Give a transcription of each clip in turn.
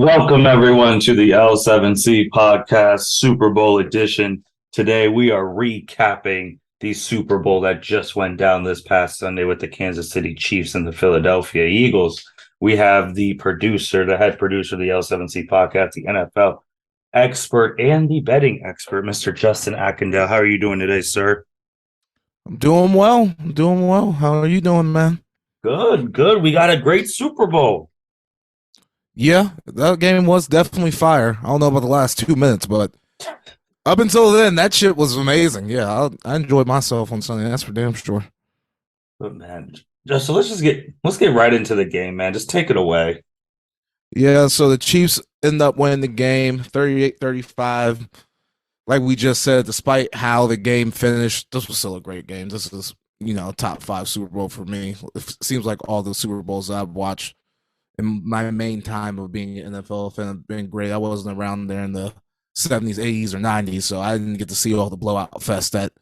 Welcome, everyone, to the L7C podcast Super Bowl edition. Today, we are recapping the Super Bowl that just went down this past Sunday with the Kansas City Chiefs and the Philadelphia Eagles. We have the producer, the head producer of the L7C podcast, the NFL expert, and the betting expert, Mr. Justin Ackendale. How are you doing today, sir? I'm doing well. I'm doing well. How are you doing, man? Good, good. We got a great Super Bowl. Yeah, that game was definitely fire. I don't know about the last 2 minutes, but up until then, that shit was amazing. Yeah, I enjoyed myself on Sunday. That's for damn sure. But man, just so let's get right into the game, man. Just take it away. Yeah, so the Chiefs end up winning the game 38-35. Like we just said, despite how the game finished, this was still a great game. This is, top five Super Bowl for me. It seems like all the Super Bowls I've watched in my main time of being an NFL fan have been great. I wasn't around there in the 70s, 80s, or 90s, so I didn't get to see all the blowout fest that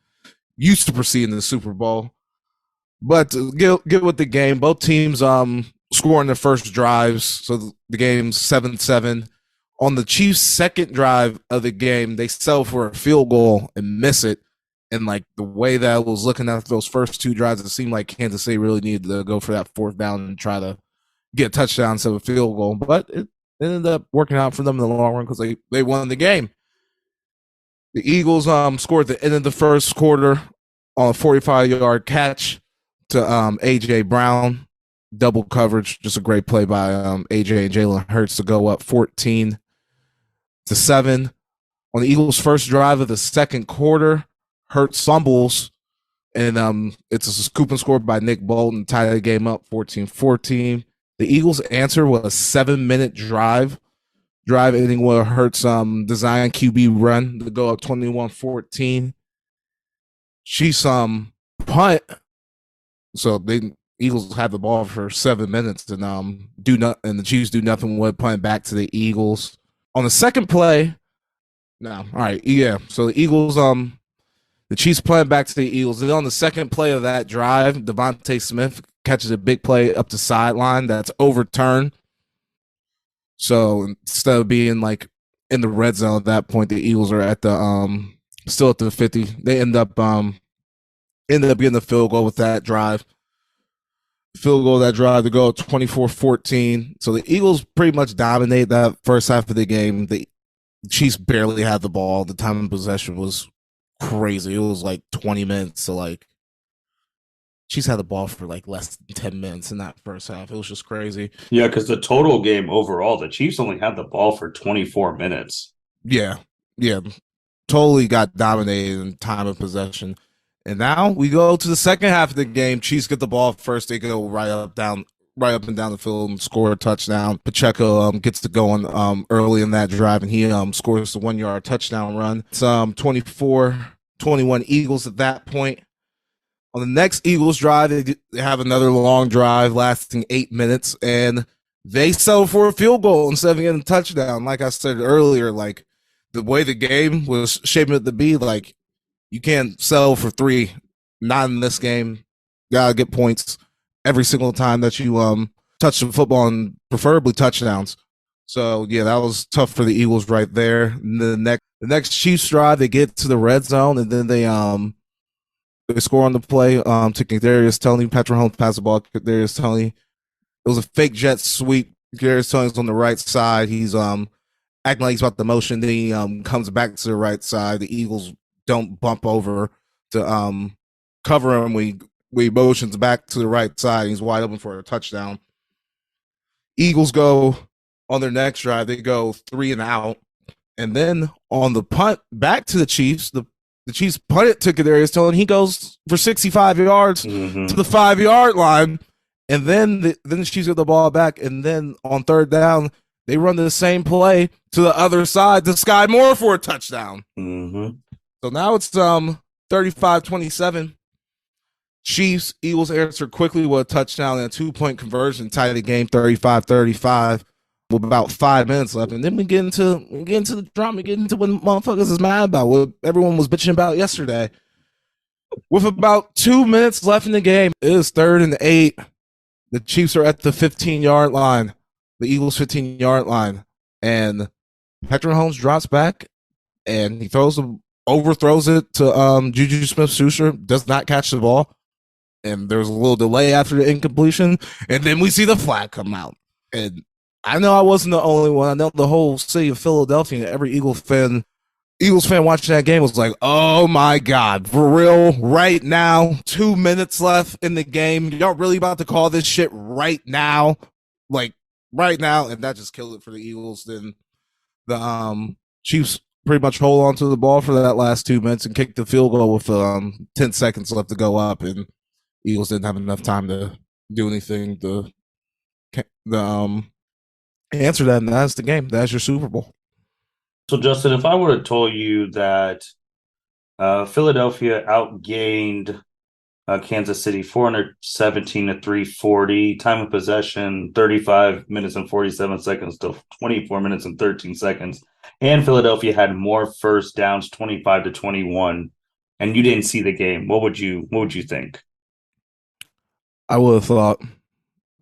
used to precede in the Super Bowl. But to get with the game, both teams scoring their first drives, so the game's 7-7. On the Chiefs' second drive of the game, they settle for a field goal and miss it. And like the way that I was looking at those first two drives, it seemed like Kansas City really needed to go for that fourth down and try to get a touchdown instead of a field goal. But it ended up working out for them in the long run because they won the game. The Eagles scored at the end of the first quarter on a 45-yard catch to AJ Brown. Double coverage, just a great play by AJ and Jalen Hurts to go up 14-7. On the Eagles' first drive of the second quarter, Hurts fumbles, and it's a scoop and score by Nick Bolton, tie the game up 14-14. The Eagles' answer was a 7-minute drive ending with Hurts design QB run to go up 21-14. Chiefs punt, so the Eagles have the ball for 7 minutes and and the Chiefs do nothing with punt back to the Eagles. On the second play, no, all right, yeah. So the Eagles the Chiefs punt back to the Eagles. And on the second play of that drive, Devontae Smith catches a big play up the sideline that's overturned. So instead of being like in the red zone at that point, the Eagles are at the still at the 50. They end up getting the field goal with that drive. Field goal that drive to go 24-14. So the Eagles pretty much dominate that first half of the game. The Chiefs barely had the ball. The time of possession was crazy. It was like 20 minutes to like Chiefs had the ball for like less than 10 minutes in that first half. It was just crazy. Yeah, because the total game overall, the Chiefs only had the ball for 24 minutes. Yeah. Yeah. Totally got dominated in time of possession. And now we go to the second half of the game. Chiefs get the ball first. They go right up and down the field and score a touchdown. Pacheco gets to going early in that drive, and he scores the 1-yard touchdown run. It's 24-21 Eagles at that point. On the next Eagles drive, they have another long drive lasting 8 minutes, and they settle for a field goal instead of getting a touchdown. Like I said earlier, like the way the game was shaping it to be, like you can't settle for three. Not in this game. Gotta get points every single time that you touch the football, and preferably touchdowns. So yeah, that was tough for the Eagles right there. And the next Chiefs drive, they get to the red zone, and then they score on the play to Kadarius Toney. Patrick Mahomes passed the ball to Kadarius Toney. It was a fake jet sweep. Kadarius Toney's on the right side. He's acting like he's about the motion. Then he comes back to the right side. The Eagles don't bump over to cover him. We motions back to the right side. He's wide open for a touchdown. Eagles go on their next drive. They go 3 and out. And then on the punt back to the Chiefs, the Chiefs punt it to Kadarius Toney. He goes for 65 yards to the 5-yard line. And then the Chiefs get the ball back. And then on third down, they run the same play to the other side to Sky Moore for a touchdown. So now it's 35-27. Chiefs, Eagles answer quickly with a touchdown and a 2-point conversion, tie the game 35-35 with about 5 minutes left. And then we get into the drama, we get into what motherfuckers is mad about, what everyone was bitching about yesterday. With about 2 minutes left in the game, it is 3rd and 8. The Chiefs are at the 15-yard line, the Eagles' 15-yard line. and Patrick Mahomes drops back and he overthrows it to Juju Smith-Schuster, does not catch the ball, and there's a little delay after the incompletion, and then we see the flag come out. And I know I wasn't the only one. I know the whole city of Philadelphia, every Eagles fan watching that game was like, oh my God, for real, right now, 2 minutes left in the game. Y'all really about to call this shit right now? Like, right now? And that just killed it for the Eagles. Then the Chiefs pretty much hold on to the ball for that last 2 minutes and kick the field goal with 10 seconds left to go up. And Eagles didn't have enough time to do anything to answer that. And that's the game. That's your Super Bowl. So, Justin, if I would have told you that Philadelphia outgained Kansas City 417 to 340, time of possession 35 minutes and 47 seconds to 24 minutes and 13 seconds, and Philadelphia had more first downs 25 to 21, and you didn't see the game, what would you think? I would have thought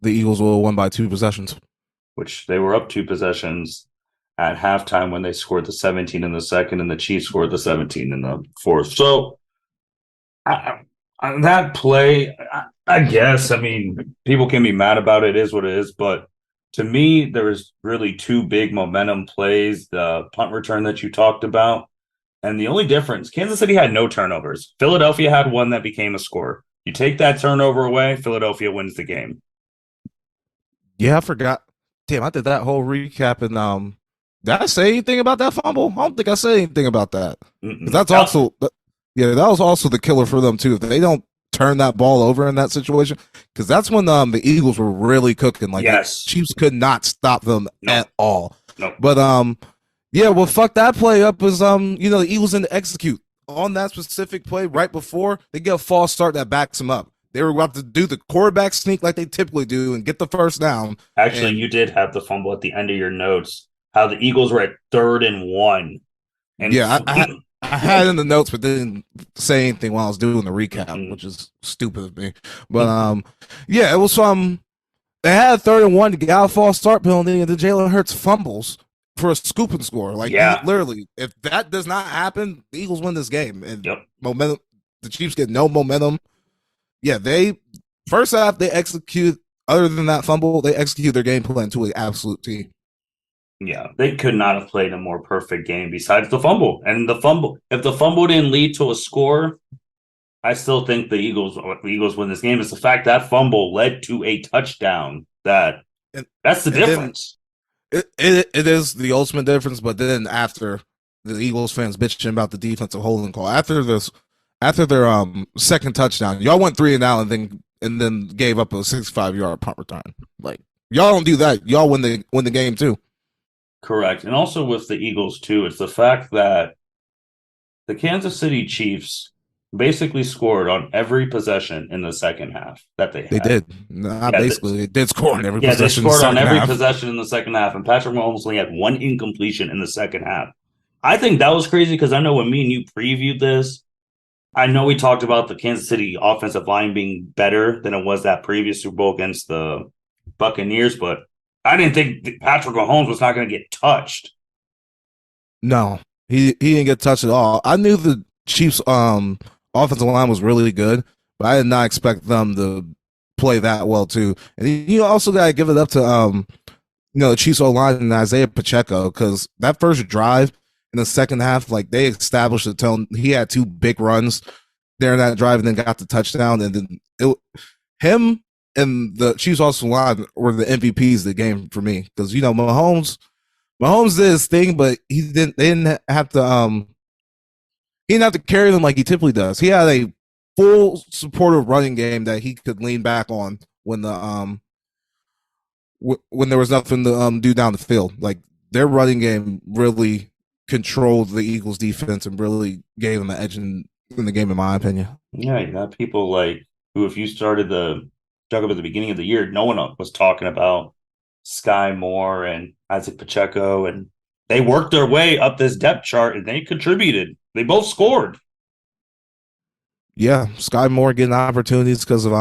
the Eagles would have won by 2 possessions. Which they were up 2 possessions at halftime when they scored the 17 in the second, and the Chiefs scored the 17 in the fourth. So that play, I guess, I mean, people can be mad about it, is what it is. But to me, there was really 2 big momentum plays, the punt return that you talked about. And the only difference, Kansas City had no turnovers. Philadelphia had one that became a score. You take that turnover away, Philadelphia wins the game. Yeah, I forgot. Damn, I did that whole recap, and did I say anything about that fumble? I don't think I said anything about that. That's also, that was also the killer for them too. If they don't turn that ball over in that situation, because that's when the Eagles were really cooking. Like, yes, the Chiefs could not stop them at all. No. But what fucked that play up is the Eagles didn't execute on that specific play right before they get a false start that backs them up. They were about to do the quarterback sneak like they typically do and get the first down. Actually, you did have the fumble at the end of your notes. How the Eagles were at 3rd and 1. And yeah, I had in the notes, but didn't say anything while I was doing the recap, which is stupid of me. But it was they had 3rd and 1 to get out a false start penalty, and then Jalen Hurts fumbles for a scoop and score. Like, literally, if that does not happen, the Eagles win this game. And momentum, the Chiefs get no momentum. Yeah, first half they execute. Other than that fumble, they execute their game plan to an absolute T. Yeah, they could not have played a more perfect game besides the fumble. And if the fumble didn't lead to a score, I still think the Eagles win this game. It's the fact that fumble led to a touchdown. That's the difference. It is the ultimate difference. But then after the Eagles fans bitching about the defensive holding call, after their second touchdown, y'all went 3-and-out and then gave up a 65-yard punt return. Like, y'all don't do that. Y'all win the game too. Correct. And also with the Eagles, too, it's the fact that the Kansas City Chiefs basically scored on every possession in the second half that they had. They did. They did score on every possession. They scored on every possession in the second half, and Patrick Mahomes only had 1 incompletion in the second half. I think that was crazy because I know when me and you previewed this, I know we talked about the Kansas City offensive line being better than it was that previous Super Bowl against the Buccaneers, but I didn't think Patrick Mahomes was not going to get touched. No, he didn't get touched at all. I knew the Chiefs' offensive line was really good, but I did not expect them to play that well too. And you also got to give it up to the Chiefs' O-line and Isaiah Pacheco, because that first drive in the second half, like, they established the tone. He had 2 big runs there in that drive, and then got the touchdown, and then him and the Chiefs also line were the MVPs of the game for me, because Mahomes did his thing, but they didn't have to carry them like he typically does. He had a full supportive running game that he could lean back on when when there was nothing to do down the field. Like, their running game really controlled the Eagles defense and really gave them the edge in the game, in my opinion. Yeah, you got people like who, if you started the dug up at the beginning of the year, no one was talking about Sky Moore and Isaac Pacheco, and they worked their way up this depth chart and they contributed. They both scored. Yeah, Sky Moore getting opportunities because of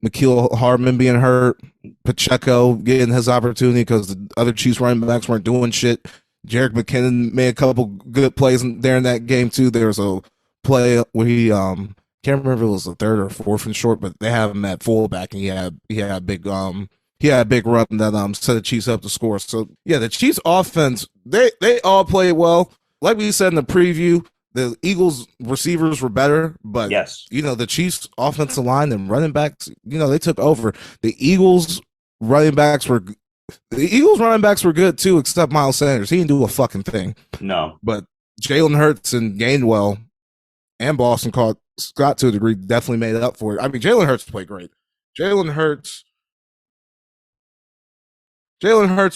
McKeel Hardman being hurt, Pacheco getting his opportunity because the other Chiefs running backs weren't doing shit. Jerick McKinnon made a couple good plays there in that game too. There was a play where he can't remember if it was the third or fourth and short, but they have him at fullback and he had a big run that set the Chiefs up to score. So yeah, the Chiefs offense, they all played well. Like we said in the preview, the Eagles receivers were better, but Yes. the Chiefs offensive line and running backs, they took over. The Eagles running backs were good too, except Miles Sanders. He didn't do a fucking thing. No. But Jalen Hurts and Gainwell and Boston Scott to a degree definitely made up for it. I mean, Jalen Hurts played great. Jalen Hurts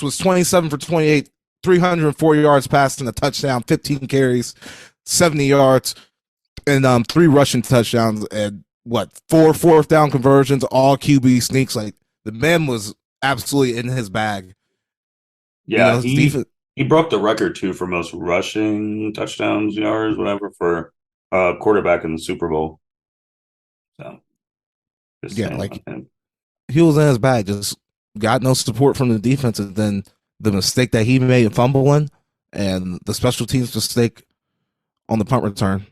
was 27 for 28, 304 yards passing, a touchdown, 15 carries, 70 yards, and 3 rushing touchdowns, and 4 fourth down conversions, all QB sneaks. Like, the man was absolutely in his bag. Yeah, he broke the record too for most rushing touchdowns, yards, whatever, for quarterback in the Super Bowl. So yeah, like he was in his bag, just got no support from the defense, and then the mistake that he made in fumbling and the special teams mistake on the punt return.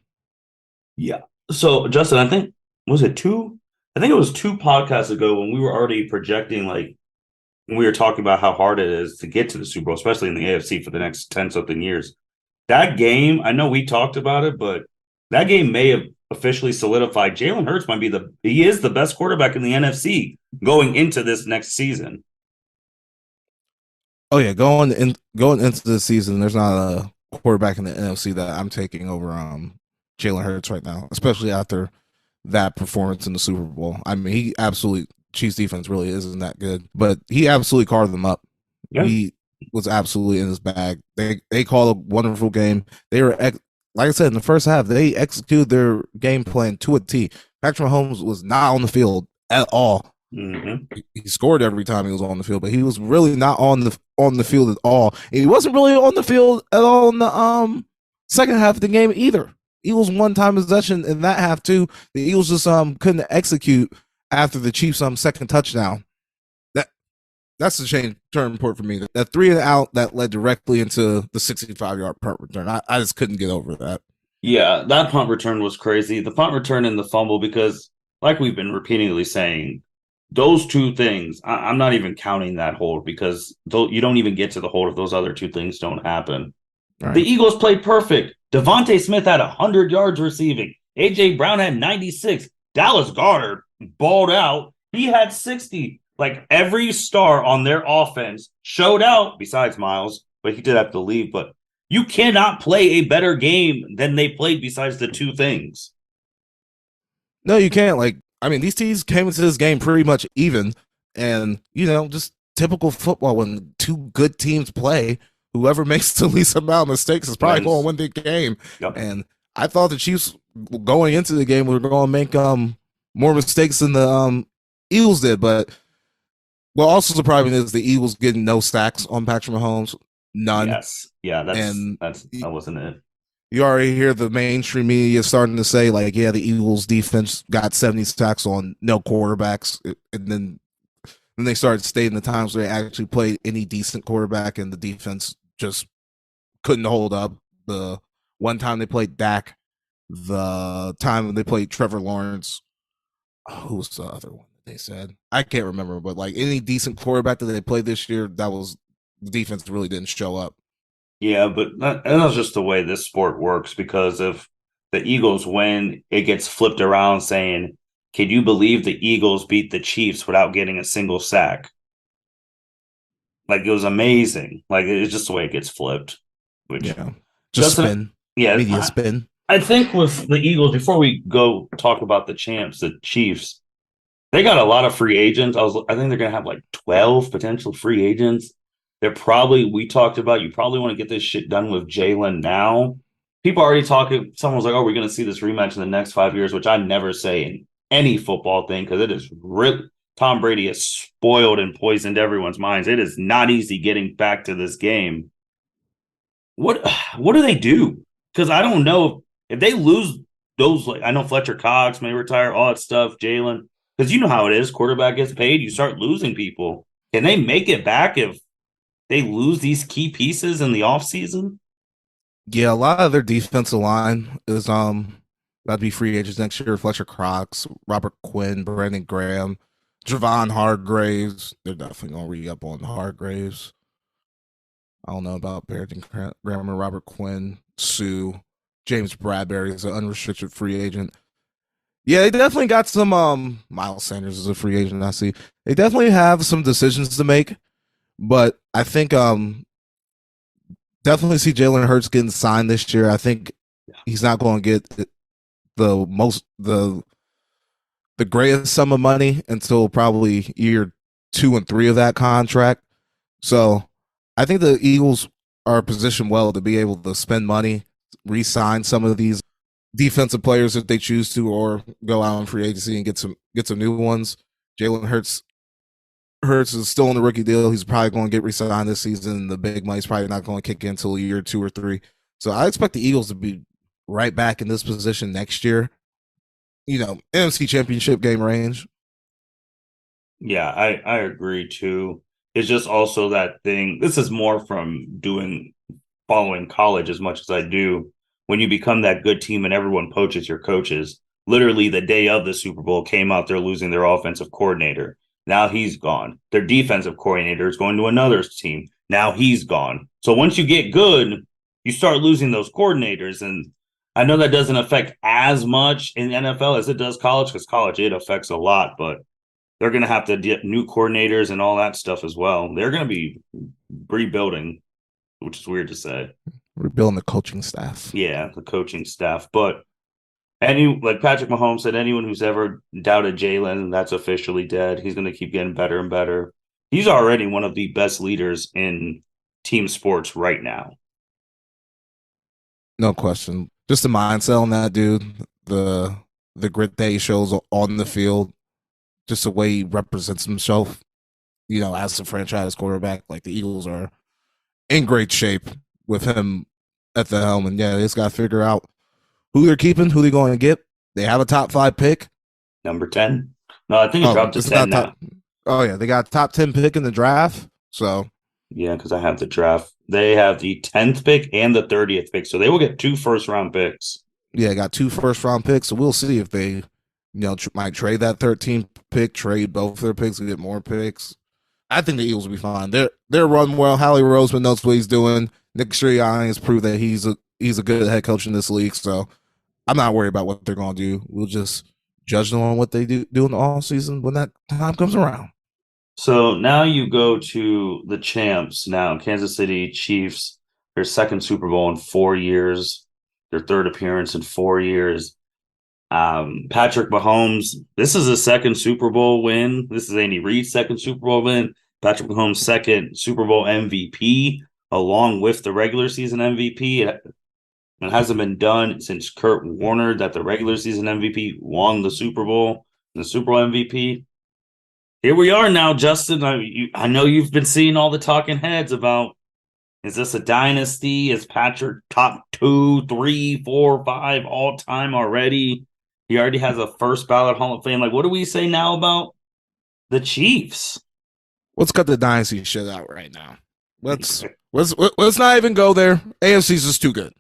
Yeah. So Justin, I think it was 2 podcasts ago when we were already projecting, like, when we were talking about how hard it is to get to the Super Bowl, especially in the AFC for the next 10-something years. That game, I know we talked about it, but that game may have officially solidified Jalen Hurts he is the best quarterback in the NFC going into this next season. Oh yeah, going into the season, there's not a quarterback in the NFC that I'm taking over Jalen Hurts right now, especially after that performance in the Super Bowl. I mean, Chiefs defense really isn't that good, but he absolutely carved them up. Yeah. He was absolutely in his bag. They called a wonderful game. They were, like I said, in the first half, they executed their game plan to a T. Patrick Mahomes was not on the field at all. Mm-hmm. He scored every time he was on the field, but he was really not on the field at all. And he wasn't really on the field at all in the second half of the game either. Eagles one-time possession in that half too. The Eagles just couldn't execute after the Chiefs' second touchdown. That's the turning point for me. That 3 and out that led directly into the 65-yard punt return. I just couldn't get over that. Yeah, that punt return was crazy. The punt return and the fumble, because like we've been repeatedly saying, those 2 things, I'm not even counting that hold, because you don't even get to the hold if those other 2 things don't happen. Right. The Eagles played perfect. Devontae Smith had 100 yards receiving. A.J. Brown had 96. Dallas Goedert balled out. He had 60. Like, every star on their offense showed out, besides Miles, but he did have to leave. But you cannot play a better game than they played besides the 2 things. No, you can't. Like, I mean, these teams came into this game pretty much even, and, just typical football. When 2 good teams play, whoever makes the least amount of mistakes is probably going to win the game. Yep. And I thought the Chiefs going into the game were going to make more mistakes than the Eagles did. But what also surprising is the Eagles getting no sacks on Patrick Mahomes. None. Yes. Yeah, that wasn't it. You already hear the mainstream media starting to say, like, yeah, the Eagles defense got 70 sacks on no quarterbacks. And then they started stating the times where they actually played any decent quarterback and the defense just couldn't hold up. The one time they played Dak, the time they played Trevor Lawrence. Who was the other one that they said? I can't remember, but like any decent quarterback that they played this year, the defense really didn't show up. Yeah, but that's just the way this sport works, because if the Eagles win, it gets flipped around saying, can you believe the Eagles beat the Chiefs without getting a single sack? Like, it was amazing. Like, it's just the way it gets flipped. Which, yeah, just spin. Yeah, media spin. I think with the Eagles, before we go talk about the champs, the Chiefs, they got a lot of free agents. I think they're going to have like 12 potential free agents. We talked about, you probably want to get this shit done with Jalen now. People are already talking. Someone was like, oh, we're going to see this rematch in the next 5 years, which I never say in any football thing, because it is really, Tom Brady has spoiled and poisoned everyone's minds. It is not easy getting back to this game. What do they do? Because I don't know if they lose those. Like, I know Fletcher Cox may retire, all that stuff. Jalen, Because you know how it is. Quarterback gets paid, you start losing people. Can they make it back if they lose these key pieces in the offseason? Yeah, a lot of their defensive line is about to be free agents next year. Fletcher Cox, Robert Quinn, Brandon Graham, Javon Hargraves. They're definitely gonna re-up on Hargraves. I don't know about Brandon Graham and Robert Quinn, Sue, James Bradbury is an unrestricted free agent. Yeah, they definitely got some Miles Sanders is a free agent, I see. They definitely have some decisions to make, but I think definitely see Jalen Hurts getting signed this year. I think he's not going to get the greatest sum of money until probably year 2 and 3 of that contract. So I think the Eagles are positioned well to be able to spend money, re-sign some of these defensive players if they choose to, or go out on free agency and get some new ones. Jalen Hurts is still on the rookie deal. He's probably going to get re-signed this season. The big money's probably not going to kick in until year 2 or 3. So I expect the Eagles to be right back in this position next year. NFC Championship game range. Yeah, I agree too. It's just also that thing. This is more from following college as much as I do. When you become that good team and everyone poaches your coaches, literally the day of the Super Bowl came out, they're losing their offensive coordinator. Now he's gone. Their defensive coordinator is going to another team. Now he's gone. So once you get good, you start losing those coordinators. And I know that doesn't affect as much in NFL as it does college, because college, it affects a lot, but they're going to have to get new coordinators and all that stuff as well. They're going to be rebuilding, which is weird to say. Rebuilding the coaching staff. Yeah, the coaching staff. But like Patrick Mahomes said, anyone who's ever doubted Jalen, that's officially dead. He's going to keep getting better and better. He's already one of the best leaders in team sports right now. No question. Just the mindset on that dude, the grit that he shows on the field, just the way he represents himself, as a franchise quarterback. Like, the Eagles are in great shape with him at the helm. And yeah, they just got to figure out who they're keeping, who they're going to get. They have a top 5 pick. Number 10. No, I think it dropped to 10 now. Oh, yeah. They got a top 10 pick in the draft. So. Yeah, because I have the draft. They have the 10th pick and the 30th pick. So they will get 2 first-round picks. Yeah, got 2 first-round picks. So we'll see if they, might trade that 13th pick, trade both their picks, and get more picks. I think the Eagles will be fine. They're run well. Howie Roseman knows what he's doing. Nick Sirianni has proved that he's a good head coach in this league. So I'm not worried about what they're going to do. We'll just judge them on what they do in the offseason when that time comes around. So now you go to the champs now, Kansas City Chiefs, their second Super Bowl in 4 years, their third appearance in 4 years. Patrick Mahomes, this is his second Super Bowl win. This is Andy Reid's second Super Bowl win. Patrick Mahomes' second Super Bowl MVP, along with the regular season MVP. It hasn't been done since Kurt Warner that the regular season MVP won the Super Bowl, the Super Bowl MVP. Here we are now, Justin. I know you've been seeing all the talking heads about, is this a dynasty? Is Patrick top 2, 3, 4, 5 all time already? He already has a first ballot Hall of Fame. Like, what do we say now about the Chiefs? Let's cut the dynasty shit out right now. Let's not even go there. AFC's just too good.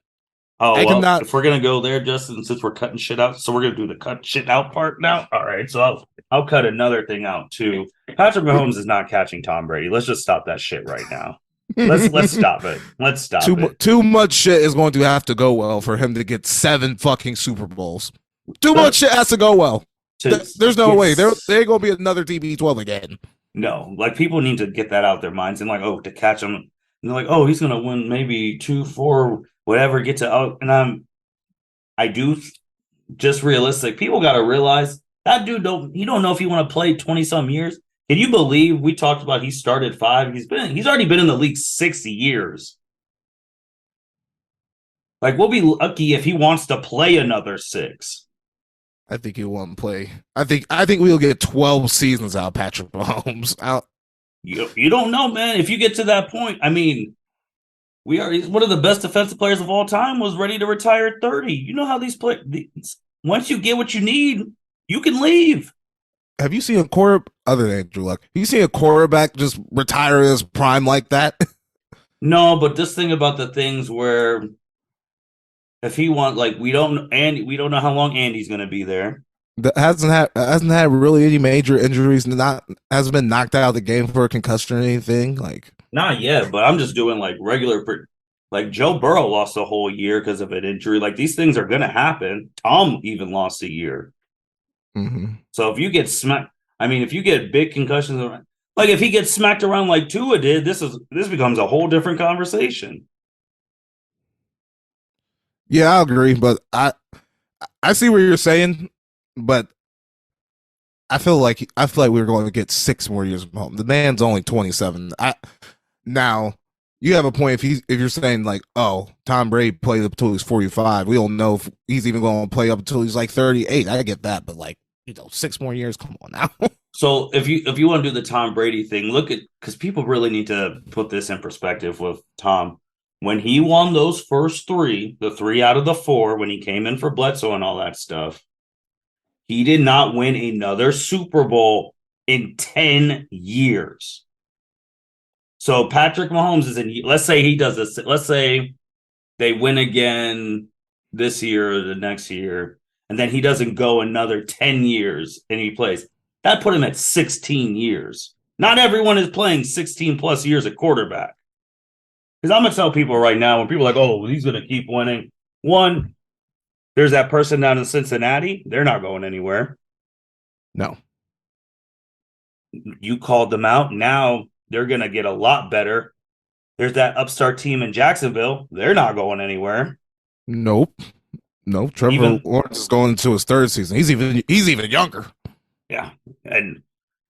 Oh, well, if we're gonna go there, Justin, since we're cutting shit out, so we're gonna do the cut shit out part now. All right, so I'll cut another thing out too. Patrick Mahomes is not catching Tom Brady. Let's just stop that shit right now. Let's stop it. Let's stop it. Too much shit is going to have to go well for him to get 7 fucking Super Bowls. Too much shit has to go well. There's no way. There ain't gonna be another TB12 again. No, like, people need to get that out their minds and, like, oh, to catch him, and they're like, oh, he's gonna win maybe 2, 4, whatever. Get to out, and I do just realistic. People got to realize that dude don't know if he want to play 20 some years. Can you believe we talked about he started 5? He's already been in the league 60 years. Like, we'll be lucky if he wants to play another 6. I think he won't play. I think we'll get 12 seasons out of Patrick Mahomes. You don't know, man. If you get to that point, I mean, he's one of the best defensive players of all time, was ready to retire at 30. You know how these players, once you get what you need, you can leave. have you seen a quarter other than Andrew Luck? Have you seen a quarterback just retire his prime like that? No, but this thing about the things where if he want like we don't know how long Andy's going to be there. That hasn't had really any major injuries. Not hasn't been knocked out of the game for a concussion or anything. Like Not yet, but I'm just doing like like Joe Burrow lost a whole year because of an injury. Like these things are going to happen. Tom even lost a year. mhm. So if you get smacked, I mean, if you get big concussions, like if he gets smacked around like Tua did, this becomes a whole different conversation. Yeah, I agree, but I see what you're saying, but I feel like we are going to get 6 more years from home. The man's only 27. Now you have a point if you're saying like, oh, Tom Brady played up until he's 45. We don't know if he's even going to play up until he's like 38. I get that, but like 6 more years. Come on now. So if you want to do the Tom Brady thing, look at because people really need to put this in perspective with Tom. When he won those first three, the three out of the four, when he came in for Bledsoe and all that stuff, he did not win another Super Bowl in 10 years. So Patrick Mahomes is in, let's say he does this. Let's say they win again this year or the next year, and then he doesn't go another 10 years and he plays. That put him at 16 years. Not everyone is playing 16 plus years at quarterback. Because I'm going to tell people right now, when people are like, oh, he's going to keep winning. One, there's that person down in Cincinnati. They're not going anywhere. No. You called them out. Now they're going to get a lot better. There's that upstart team in Jacksonville. They're not going anywhere. Nope. Nope. Trevor Lawrence is going into his 3rd season. He's even younger. Yeah.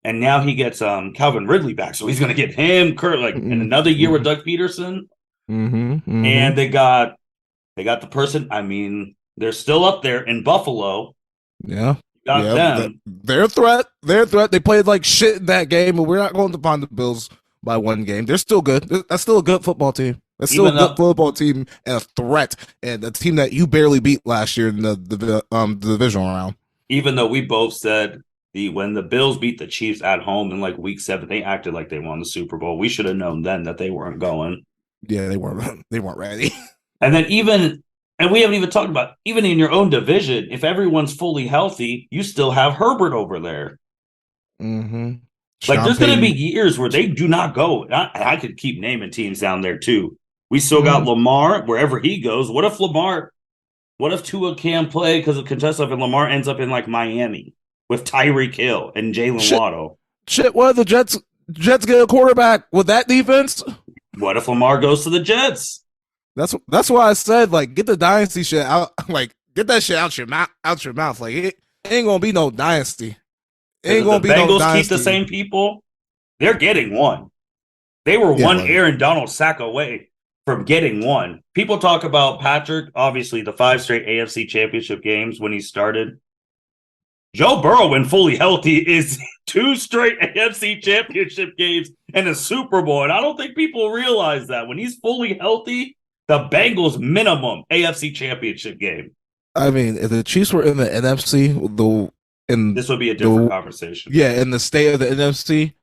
And now he gets Calvin Ridley back. So he's going to get him, Kurt, like in another year with Doug Peterson. And they got the person. I mean, they're still up there in Buffalo. Yeah. Got them. They're a threat. They're a threat. They played like shit in that game, but we're not going to find the Bills by one game. They're still good. That's still a good football team. That's still a good football team and a threat, and a team that you barely beat last year in the divisional round. Even though we both said when the Bills beat the Chiefs at home in like week 7, they acted like they won the Super Bowl. We should have known then that they weren't going. Yeah, they weren't. They weren't ready. And then and we haven't even talked about even in your own division. If everyone's fully healthy, you still have Herbert over there. Mm-hmm. Like there's going to be years where they do not go. I could keep naming teams down there too. We still got Lamar wherever he goes. What if Tua can't play because of contest and Lamar ends up in like Miami with Tyreek Hill and Jalen Waddle? Shit, what if the Jets get a quarterback with that defense? What if Lamar goes to the Jets? That's why I said like get the dynasty shit out. Like get that shit out your mouth. Like it ain't gonna be no dynasty. It ain't gonna be no dynasty. Bengals keep the same people. They're getting one. They were one Aaron Donald sack away from getting one. People talk about Patrick, obviously the 5 straight AFC championship games when he started. Joe Burrow, when fully healthy, is 2 straight AFC championship games and a Super Bowl. And I don't think people realize that. When he's fully healthy, the Bengals minimum AFC championship game. I mean, if the Chiefs were in the NFC, this would be a different conversation. Yeah, in the state of the NFC,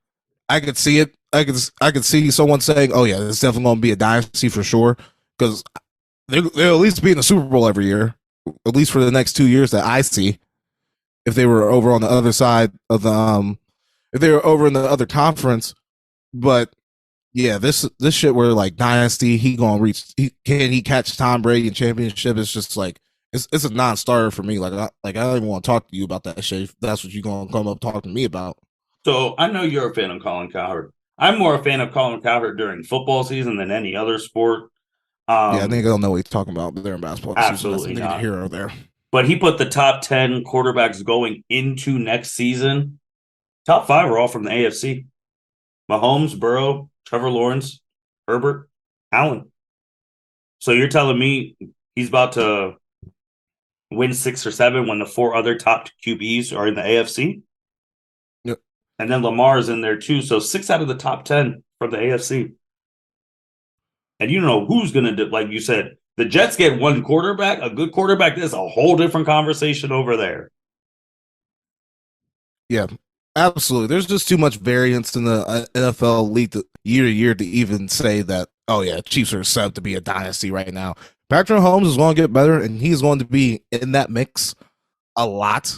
I could see it. I could see someone saying, "Oh yeah, it's definitely going to be a dynasty for sure," because they'll at least be in the Super Bowl every year, at least for the next 2 years that I see. If they were over on the other side of the if they were over in the other conference, but yeah, this shit where like dynasty, can he catch Tom Brady in championship? It's just like it's a non-starter for me. Like I don't even want to talk to you about that shit. If that's what you're gonna come up talking to me about. So I know you're a fan of Colin Cowherd. I'm more a fan of Colin Cowherd during football season than any other sport. Yeah, I think I don't know what he's talking about there in basketball. Absolutely not. A hero there. But he put the top 10 quarterbacks going into next season. Top 5 are all from the AFC. Mahomes, Burrow, Trevor Lawrence, Herbert, Allen. So you're telling me he's about to win 6 or 7 when the 4 other top QBs are in the AFC? Yep. And then Lamar's in there too. So 6 out of the top 10 from the AFC. And you don't know who's going to do, like you said, the Jets get one quarterback, a good quarterback. There's a whole different conversation over there. Yeah. Absolutely. There's just too much variance in the NFL league year to year to even say that, oh, yeah, Chiefs are set up to be a dynasty right now. Patrick Mahomes is going to get better, and he's going to be in that mix a lot,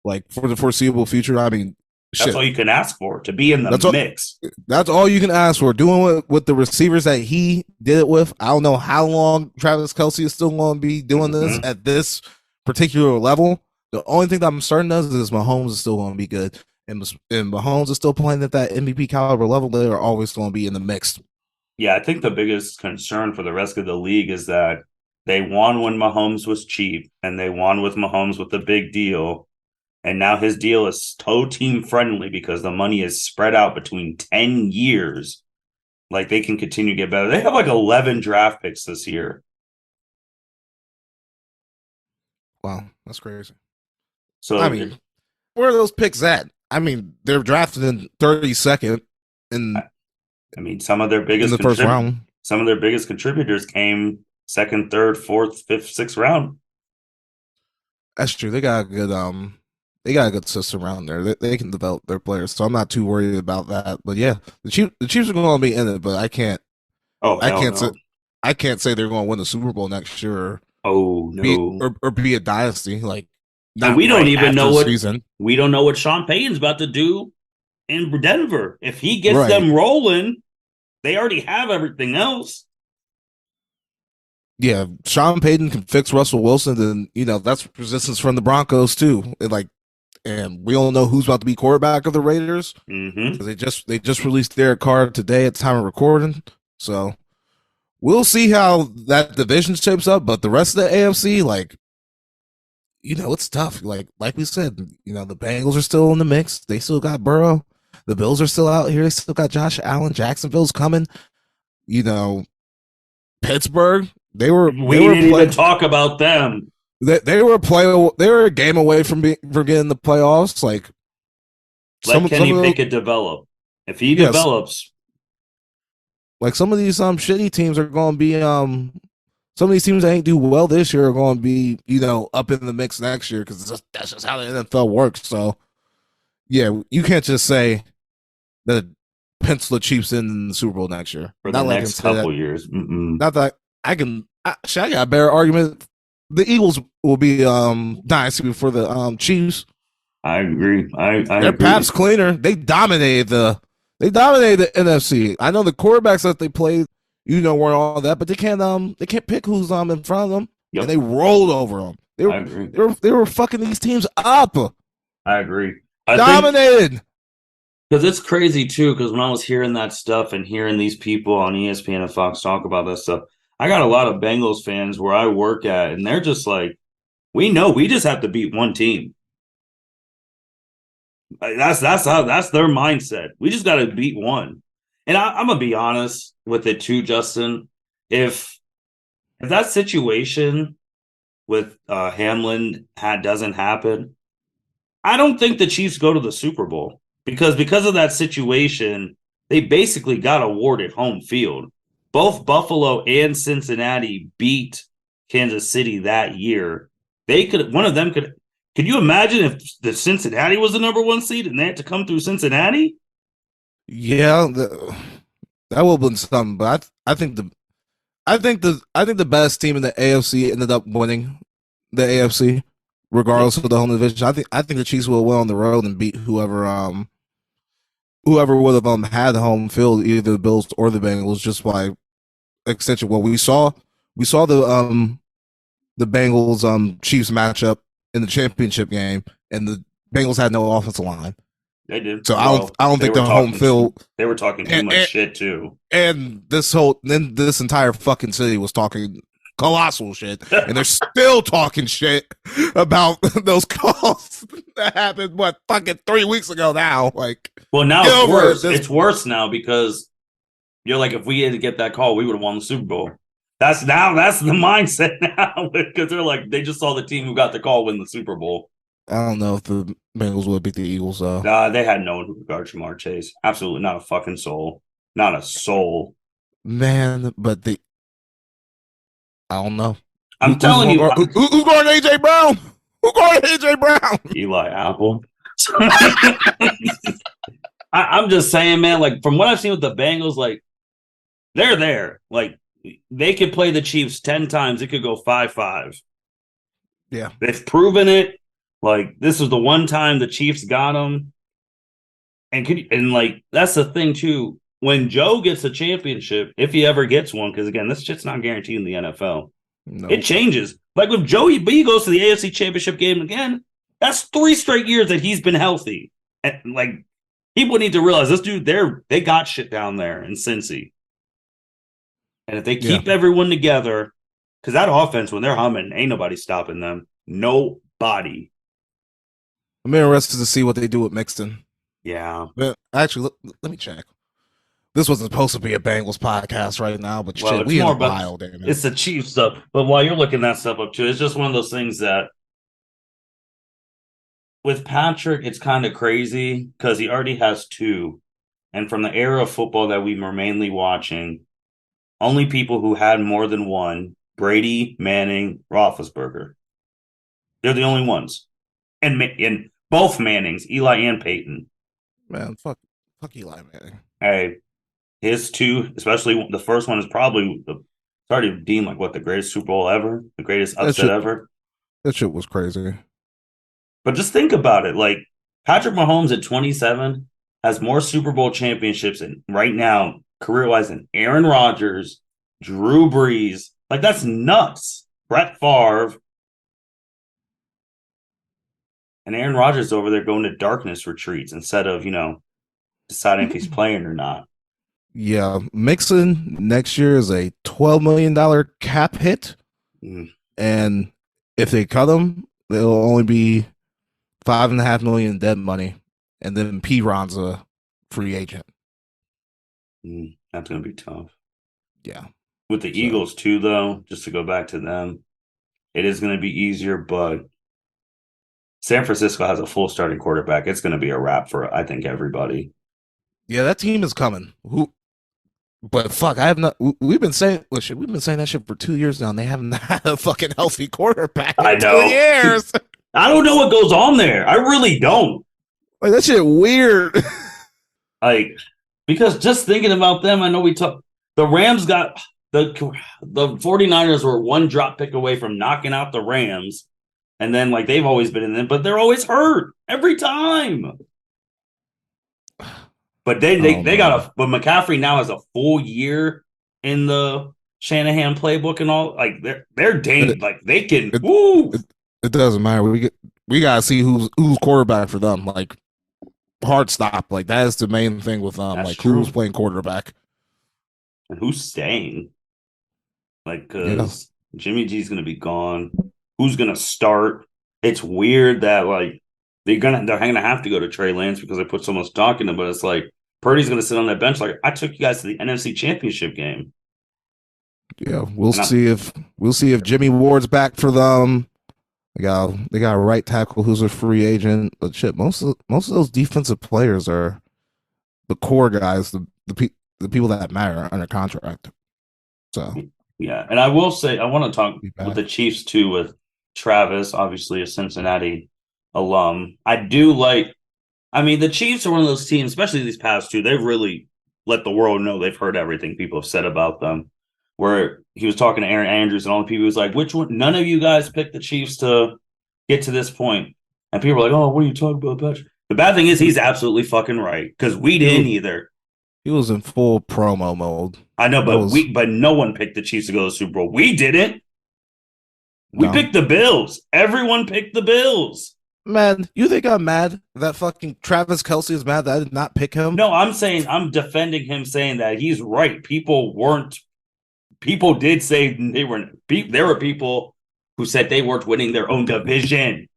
like for the foreseeable future. I mean, That's shit. all you can ask for, to be in the That's all. mix. That's all you can ask for. Doing with the receivers that he did it with. I don't know how long Travis Kelce is still going to be doing this at this particular level. The only thing that I'm certain of is Mahomes is still going to be good. And Mahomes is still playing at that MVP caliber level. They are always going to be in the mix. Yeah, I think the biggest concern for the rest of the league is that they won when Mahomes was cheap, and they won with Mahomes with the big deal. And now his deal is so team friendly because the money is spread out between 10 years. Like they can continue to get better. They have like 11 draft picks this year. Wow, that's crazy. So, I mean, where are those picks at? I mean, they're drafted in 32nd in I mean, some of their biggest in the first round. Some of their biggest contributors came second, third, fourth, fifth, sixth round. That's true. They got a good system around there. They can develop their players, so I'm not too worried about that. But yeah, the Chiefs are going to be in it, but I can't No. I can't say they're going to win the Super Bowl next year. Oh no, be a dynasty. Like, and we don't even know what season. We don't know what Sean Payton's about to do in Denver. If he gets them rolling, they already have everything else. Yeah, Sean Payton can fix Russell Wilson, then that's resistance from the Broncos too. And we don't know who's about to be quarterback of the Raiders. Mm-hmm. They just released their card today at the time of recording, so we'll see how that division shapes up. But the rest of the AFC, it's tough. Like we said, the Bengals are still in the mix. They still got Burrow. The Bills are still out here. They still got Josh Allen. Jacksonville's coming. Pittsburgh. We didn't even talk about them. They were a game away from getting the playoffs. Let Kenny Pickett develop. If he develops, like some of these shitty teams are going to be some of these teams that ain't do well this year are going to be up in the mix next year because that's just how the NFL works. So yeah, you can't just say that pencil the Chiefs in the Super Bowl next year for the next couple years. Not that I can. I got a better argument. The Eagles will be dynasty before the Chiefs. I agree. Their Pap's cleaner. They dominated the NFC. I know the quarterbacks that they played, weren't all that, but they can't pick who's in front of them. Yep. And they rolled over them. They were fucking these teams up. I agree. Dominated. Because it's crazy too. Because when I was hearing that stuff and hearing these people on ESPN and Fox talk about that stuff, I got a lot of Bengals fans where I work at, and they're just like, we know we just have to beat one team. That's their mindset. We just got to beat one. And I'm gonna be honest with it too, Justin. If that situation with Hamlin doesn't happen, I don't think the Chiefs go to the Super Bowl because of that situation. They basically got awarded home field. Both Buffalo and Cincinnati beat Kansas City that year. One of them could. Could you imagine if the Cincinnati was the number one seed and they had to come through Cincinnati? Yeah, that would have been something. But I think the best team in the AFC ended up winning the AFC, regardless of the home division. I think the Chiefs will win on the road and beat whoever would have had the home field, either the Bills or the Bengals, just by extension. Well, we saw the Bengals Chiefs matchup in the championship game, and the Bengals had no offensive line. They did. So I don't think the home field. They were talking too much shit too. And this entire fucking city was talking colossal shit, and they're still talking shit about those calls that happened fucking 3 weeks ago now. Well, now it's worse. It's worse now because you're like, if we had to get that call, we would have won the Super Bowl. That's the mindset now because they're like, they just saw the team who got the call win the Super Bowl. I don't know if the Bengals would beat the Eagles though. Nah, they had no one who regarded Jamar Chase. Absolutely not a fucking soul. Not a soul. Man, but I don't know. I'm telling you. Who's going to AJ Brown? Who's going to AJ Brown? Eli Apple. I'm just saying, man, like from what I've seen with the Bengals, like they're there. Like they could play the Chiefs 10 times. It could go 5-5. Yeah. They've proven it. Like this was the one time the Chiefs got them. And like that's the thing too. When Joe gets a championship, if he ever gets one, because again, this shit's not guaranteed in the NFL. No. It changes. Like if Joey B goes to the AFC Championship game again, that's 3 straight years that he's been healthy. And like people need to realize this dude, they got shit down there in Cincy. And if they keep everyone together, because that offense, when they're humming, ain't nobody stopping them. Nobody. I'm interested to see what they do with Mixon. Yeah. But actually, let me check. This wasn't supposed to be a Bengals podcast right now, but shit, we are wild. It's the Chiefs stuff. But while you're looking that stuff up too, it's just one of those things that with Patrick, it's kind of crazy because he already has 2. And from the era of football that we were mainly watching, only people who had more than one, Brady, Manning, Roethlisberger. They're the only ones. And both Mannings, Eli and Peyton. Man, fuck Eli Manning. Hey, his 2, especially the first one, is probably it's already deemed like what the greatest Super Bowl ever, the greatest upset ever. That shit was crazy. But just think about it. Like Patrick Mahomes at 27 has more Super Bowl championships right now, career-wise, than Aaron Rodgers, Drew Brees. Like that's nuts. Brett Favre. And Aaron Rodgers over there going to darkness retreats instead of, deciding if he's playing or not. Yeah, Mixon next year is a $12 million cap hit. And if they cut him, it'll only be $5.5 million dead money. And then Ron's a free agent. That's going to be tough. Yeah. With the Eagles, too, though, just to go back to them, it is going to be easier, but San Francisco has a full starting quarterback. It's going to be a wrap for, I think, everybody. Yeah, that team is coming. But fuck, I have not. We've been saying that shit for 2 years now, and they haven't had a fucking healthy quarterback in 2 years. I don't know what goes on there. I really don't. Like that shit weird. Like because just thinking about them, I know the Rams got the 49ers were one drop pick away from knocking out the Rams, and then like they've always been in them, but they're always hurt every time. But then but McCaffrey now has a full year in the Shanahan playbook and all. Like they're dang, like they can. It doesn't matter. We gotta see who's quarterback for them. Like hard stop. Like that is the main thing with them. That's like true. Who's playing quarterback and who's staying. Like because Jimmy G's gonna be gone. Who's gonna start? It's weird that like they're gonna have to go to Trey Lance because they put so much stock in him. But it's like Purdy's gonna sit on that bench. Like I took you guys to the NFC Championship game. Yeah, we'll see if Jimmy Ward's back for them. They got a right tackle who's a free agent. But shit, most of those defensive players are the core guys, the people that matter under contract. So yeah, and I will say I want to talk with the Chiefs too. With Travis, obviously a Cincinnati alum. I do like. I mean, the Chiefs are one of those teams, especially these past 2. They've really let the world know they've heard everything people have said about them. Where he was talking to Aaron Andrews and all the people, he was like, which one? None of you guys picked the Chiefs to get to this point. And people were like, oh, what are you talking about, Patrick? The bad thing is he's absolutely fucking right because we didn't either. He was in full promo mode. I know, but no one picked the Chiefs to go to the Super Bowl. We didn't. We picked the Bills. Everyone picked the Bills. Man, you think I'm mad that fucking Travis Kelce is mad that I did not pick him? No, I'm defending him saying that he's right. People did say there were people who said they weren't winning their own division.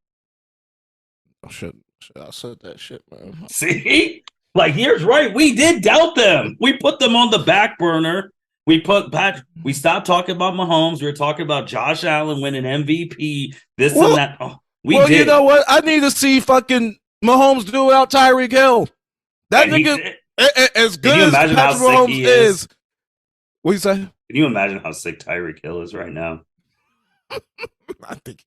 Oh, shit. I said that shit, man. See? Like, here's right. We did doubt them. We put them on the back burner. We stopped talking about Mahomes. We were talking about Josh Allen winning MVP, and that. Oh, you know what? I need to see fucking Mahomes do without Tyreek Hill. That nigga, as good as Patrick Mahomes is. What you say? Can you imagine how sick Tyreek Hill is right now? I think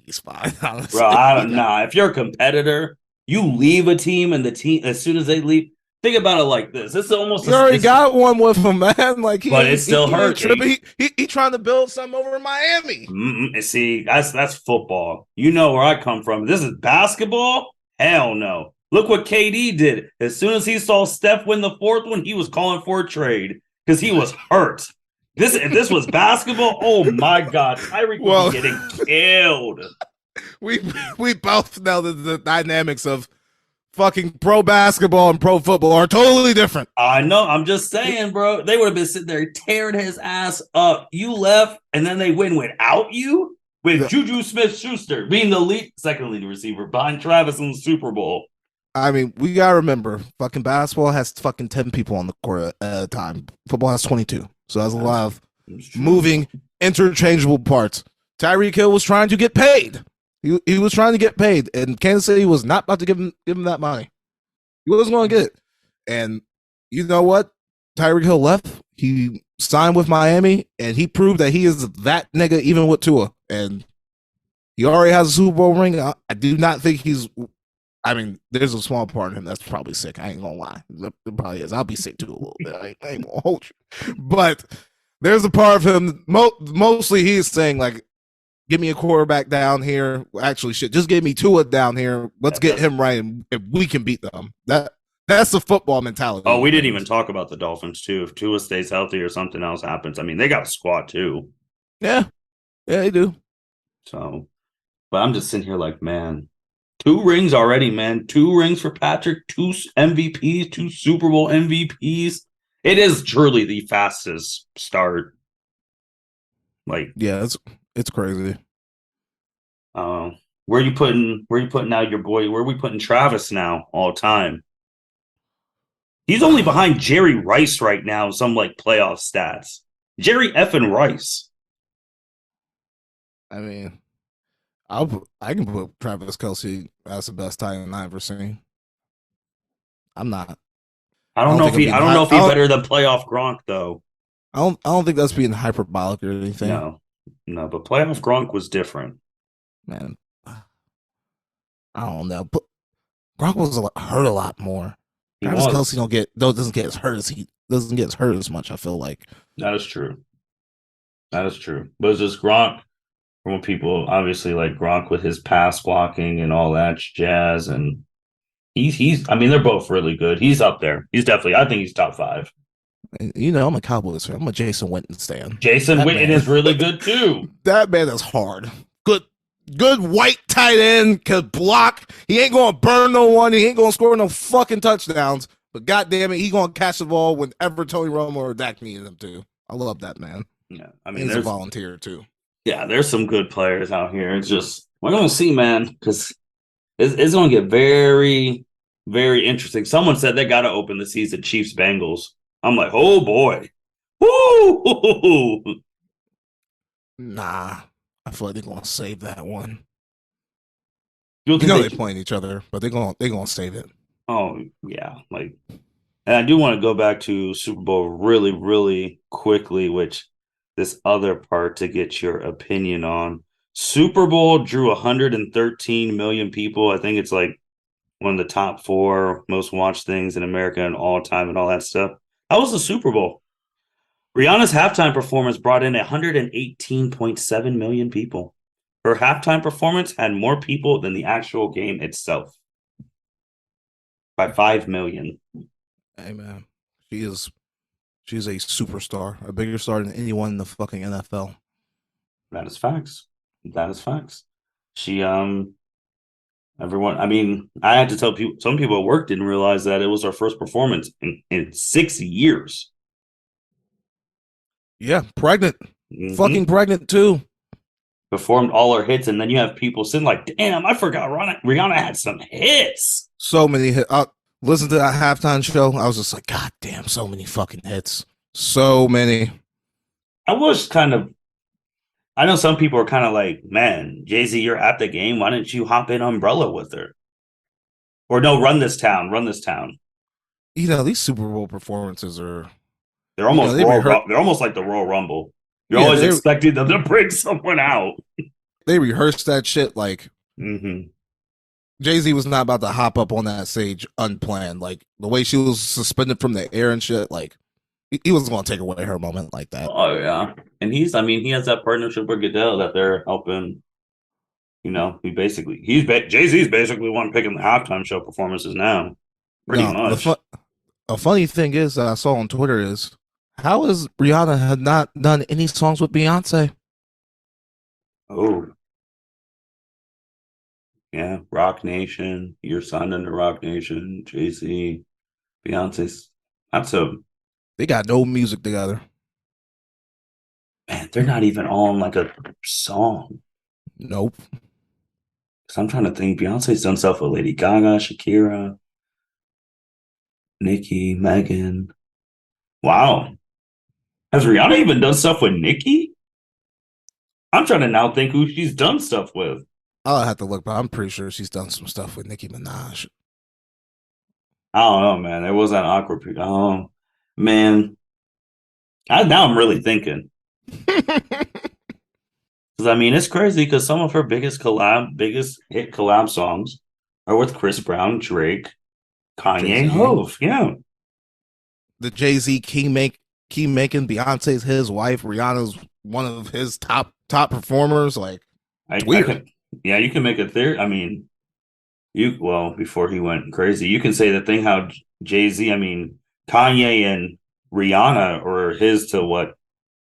he's fine. Honestly. Bro, I don't know. If you're a competitor You leave a team, and the team as soon as they leave. Think about it like this. This is almost you already got one with him, man. Like but it still hurt. He trying to build something over in Miami. See, that's football. You know where I come from. This is basketball. Hell no. Look what KD did. As soon as he saw Steph win the fourth one, he was calling for a trade because he was hurt. If this was basketball, oh my God, Tyreek would be getting killed. We both know that the dynamics of fucking pro basketball and pro football are totally different. I know. I'm just saying, bro. They would have been sitting there tearing his ass up. You left, and then they win without you with Juju Smith-Schuster being the second leading receiver behind Travis in the Super Bowl. I mean, we gotta remember, fucking basketball has fucking 10 people on the court at a time. Football has 22, so that's a lot of moving, interchangeable parts. Tyreek Hill was trying to get paid. He was trying to get paid, and Kansas City was not about to give him that money. He wasn't going to get it. And you know what? Tyreek Hill left. He signed with Miami, and he proved that he is that nigga even with Tua. And he already has a Super Bowl ring. I do not think he's – I mean, there's a small part of him that's probably sick. I ain't going to lie. It probably is. I'll be sick too a little bit. I ain't going to hold you. But there's a part of him – mostly he's saying, like, give me a quarterback down here. Actually, shit, just give me Tua down here. Let's get him right, and if we can beat them. That's the football mentality. Oh, we didn't even talk about the Dolphins, too. If Tua stays healthy or something else happens, I mean, they got a squad, too. Yeah, they do. So, but I'm just sitting here like, man, 2 rings already, man. 2 rings for Patrick, 2 MVPs, 2 Super Bowl MVPs. It is truly the fastest start. Like, yeah, it's crazy. Where you putting now your boy? Where are we putting Travis now all time? He's only behind Jerry Rice right now, some like playoff stats. Jerry effing Rice. I mean, I can put Travis Kelce as the best tight end I've ever seen. I'm not. I don't know if he's better than playoff Gronk though. I don't think that's being hyperbolic or anything. No, but playoff Gronk was different. Man, I don't know. But Gronk was hurt a lot more. Travis Kelce doesn't get as hurt as much. I feel like that is true. But it's just Gronk from people obviously like Gronk with his pass blocking and all that jazz, and he's. I mean, they're both really good. He's up there. He's definitely. I think he's top 5. You know, I'm a Cowboys fan. I'm a Jason Witten stan. Jason Witten is really good too. That man is hard. Good white tight end, could block. He ain't gonna burn no one. He ain't gonna score no fucking touchdowns. But goddamn it, he gonna catch the ball whenever Tony Romo or Dak needed him to. I love that man. Yeah, I mean, he's a volunteer too. Yeah, there's some good players out here. It's just we're gonna see, man, because it's gonna get very, very interesting. Someone said they got to open the season Chiefs Bengals. I'm like, oh boy, woo! Nah. I feel like they're gonna save that one. You know they're playing each other, but they're gonna save it. Oh yeah, and I do want to go back to Super Bowl really, really quickly, which this other part to get your opinion on. Super Bowl drew 113 million people. I think it's like one of the top 4 most watched things in America and all time and all that stuff. How was the Super Bowl? Rihanna's halftime performance brought in 118.7 million people. Her halftime performance had more people than the actual game itself by 5 million. Hey, man. She's a superstar, a bigger star than anyone in the fucking NFL. That is facts. She, everyone, I mean, I had to tell people, some people at work didn't realize that it was her first performance in 6 years. Yeah, pregnant. Mm-hmm. Fucking pregnant, too. Performed all her hits, and then you have people sitting like, damn, I forgot Rihanna had some hits. So many hits. Listen to that halftime show. I was just like, God damn, so many fucking hits. So many. I know some people are kind of like, man, Jay-Z, you're at the game. Why didn't you hop in Umbrella with her? Or no, Run This Town. You know, these Super Bowl performances are... They're almost they're almost like the Royal Rumble. You're always expecting them to bring someone out. They rehearse that shit like... Mm-hmm. Jay-Z was not about to hop up on that stage unplanned. Like the way she was suspended from the air and shit, like he wasn't gonna take away her moment like that. Oh yeah, and I mean, he has that partnership with Goodell that they're helping. Jay Z's basically one picking the halftime show performances now, pretty No, much. a funny thing is that I saw on Twitter is how is Rihanna had not done any songs with Beyonce? Oh yeah, Rock Nation, you're signed into Rock Nation, Jay Z, Beyonce's. That's a They got no music together. Man. They're not even on like a song. Nope. Because I'm trying to think. Beyonce's done stuff with Lady Gaga, Shakira, Nicki, Megan. Wow. Has Rihanna even done stuff with Nicki? I'm trying to now think who she's done stuff with. I'll have to look, but I'm pretty sure she's done some stuff with Nicki Minaj. I don't know, man. There was that awkward. Oh, man. Now I'm really thinking. Because I mean, it's crazy because some of her biggest hit collab songs are with Chris Brown, Drake, Kanye, Jay-Z. Hove. Yeah. The Jay-Z keep making Beyonce's his wife. Rihanna's one of his top performers. Like weird. You can make a theory. I mean, before he went crazy, you can say the thing how Jay-Z, I mean, Kanye and Rihanna or his to what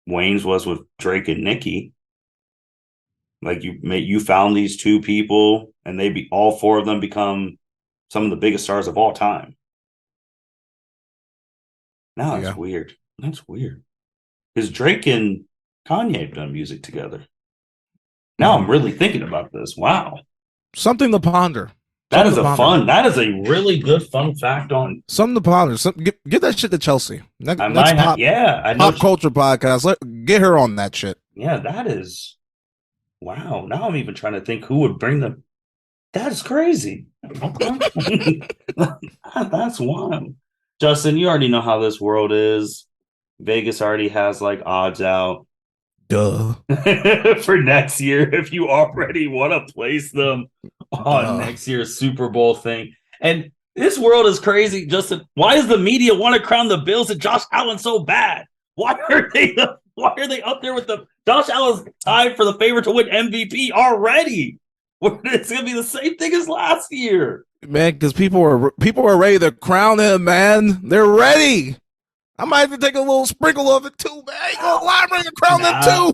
Wayne's was with Drake and Nicki. Like you found these two people and all four of them become some of the biggest stars of all time. Now it's weird. That's weird. Because Drake and Kanye have done music together. Now I'm really thinking about this. Wow. Something to ponder. That is a really good fun fact on something to ponder. Get that shit to Chelsea. Pop culture podcast. Get her on that shit. Yeah, that is wow. Now I'm even trying to think who would bring them. That is crazy. Okay. That's wild. Justin, you already know how this world is. Vegas already has like odds out. Duh. For next year, if you already want to place them on next year's Super Bowl thing. And this world is crazy. Justin, why does the media want to crown the Bills and Josh Allen so bad? Why are they up there with the Josh Allen's tied for the favorite to win MVP already? It's gonna be the same thing as last year. Man, because people are ready to crown him, man. They're ready. I might even take a little sprinkle of it too, man. I ain't gonna lie, I'm ready to crown them too.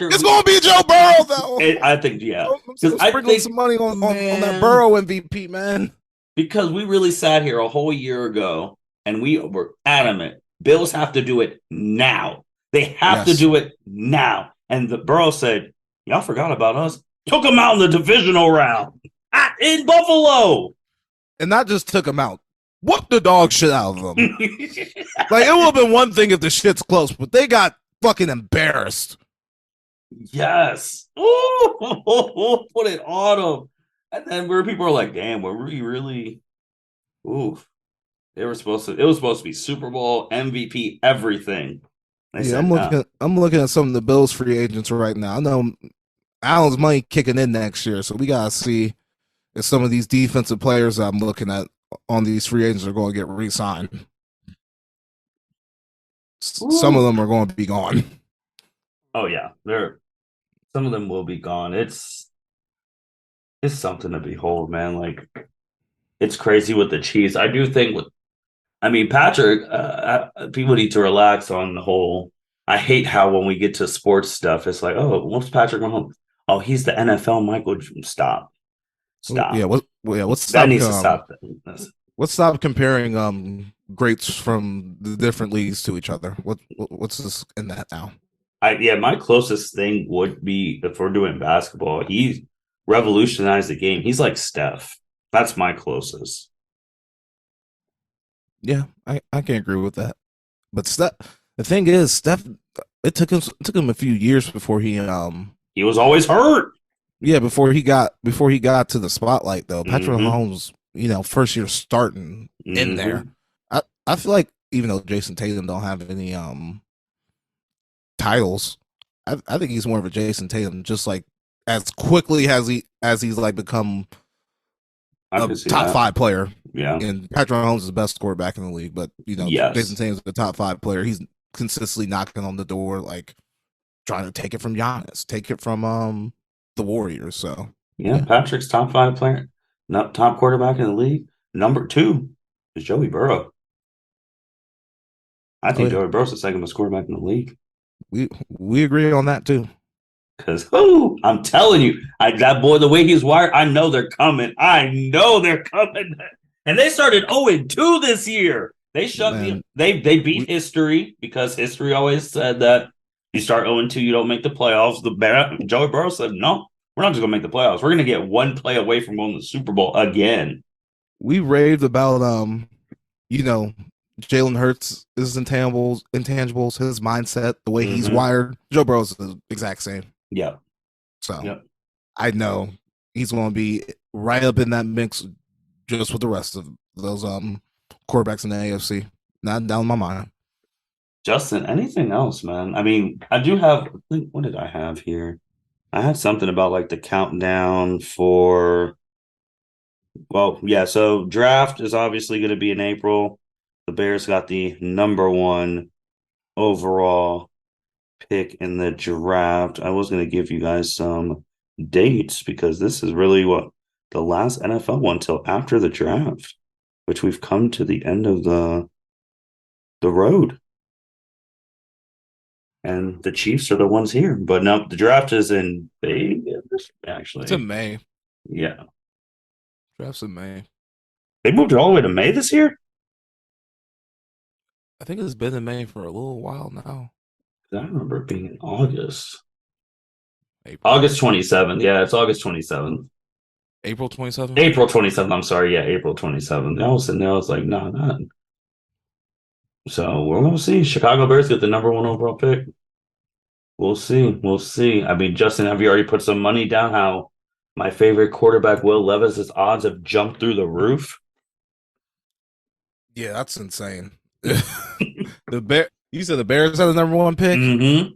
It's gonna be Joe Burrow though. I think, yeah. Because I think some money on that Burrow MVP, man. Because we really sat here a whole year ago and we were adamant. Bills have to do it now. They have to do it now. And the Burrow said, "Y'all forgot about us." Took them out in the divisional round in Buffalo, and not just took them out. Whooped the dog shit out of them. Like, it would have been one thing if the shit's close, but they got fucking embarrassed. Yes. Ooh, put it on them. And then where people are like, damn, were we really? Oof. It was supposed to be Super Bowl, MVP, everything. I'm looking at some of the Bills free agents right now. I know Allen's money kicking in next year, so we gotta see if some of these defensive players I'm looking at on these free agents are going to get re-signed. Some of them are going to be gone. Oh yeah, some of them will be gone. It's something to behold, man. Like, it's crazy with the Chiefs. I do think Patrick, people need to relax on the whole. I hate how when we get to sports stuff, it's like, oh, what's Patrick Mahomes? Oh, he's the NFL Michael. Stop. Yeah, what's that needs to stop. Let's stop comparing greats from the different leagues to each other. What's this in that now? My closest thing would be if we're doing basketball. He revolutionized the game. He's like Steph. That's my closest. Yeah, I can agree with that. But Steph, the thing is, Steph, it took him a few years before he was always hurt. Yeah, before he got to the spotlight though. Patrick Mahomes, first year starting in there. I feel like even though Jason Tatum don't have any titles, I think he's more of a Jason Tatum, just like as quickly as he's like become I a can see top that. 5 player. Yeah. And Patrick Mahomes is the best quarterback in the league, but Jason Yes. Tatum's the top 5 player. He's consistently knocking on the door, like trying to take it from Giannis, take it from the Warriors. So Yeah. yeah, Patrick's top 5 player, not top quarterback in the league. Number 2 is Joey Burrow. I oh think yeah, Joey Burrow's the second best quarterback in the league. we agree on that too. Because I'm telling you, that boy, the way he's wired, I know they're coming. I know they're coming. And they started 0-2 this year. They shut Man, me. They beat we history because history always said that you start 0-2, you don't make the playoffs. Joey Burrow said, no, we're not just gonna make the playoffs. We're gonna get one play away from going to the Super Bowl again. we raved about you know, Jalen Hurts, his intangibles, his mindset, the way he's Mm-hmm. wired. Joe Burrow's the exact same. Yep. So Yep. I know he's going to be right up in that mix, just with the rest of those quarterbacks in the AFC. Not down my mind. Justin, anything else, man? I mean, I do have. What did I have here? I had something about like the countdown for. Well, yeah. So draft is obviously going to be in April. The Bears got the number 1 overall pick in the draft. I was going to give you guys some dates because this is really what the last NFL one till after the draft, which we've come to the end of the road. And the Chiefs are the ones here. But no, the draft is in Vegas, It's in actually. May. Yeah. Draft's in May. They moved it all the way to May this year? I think it's been in May for a little while now. I remember it being in August. April. August 27th. Yeah, it's August 27th. April 27th. April 27th. I'm sorry. Yeah, April 27th. I was sitting there. I was like, no, not. So we're going to see. Chicago Bears get the number 1 overall pick. We'll see. We'll see. I mean, Justin, have you already put some money down how my favorite quarterback, Will Levis's odds have jumped through the roof? Yeah, that's insane. The Bear. You said the Bears had the number 1 pick. Mm-hmm.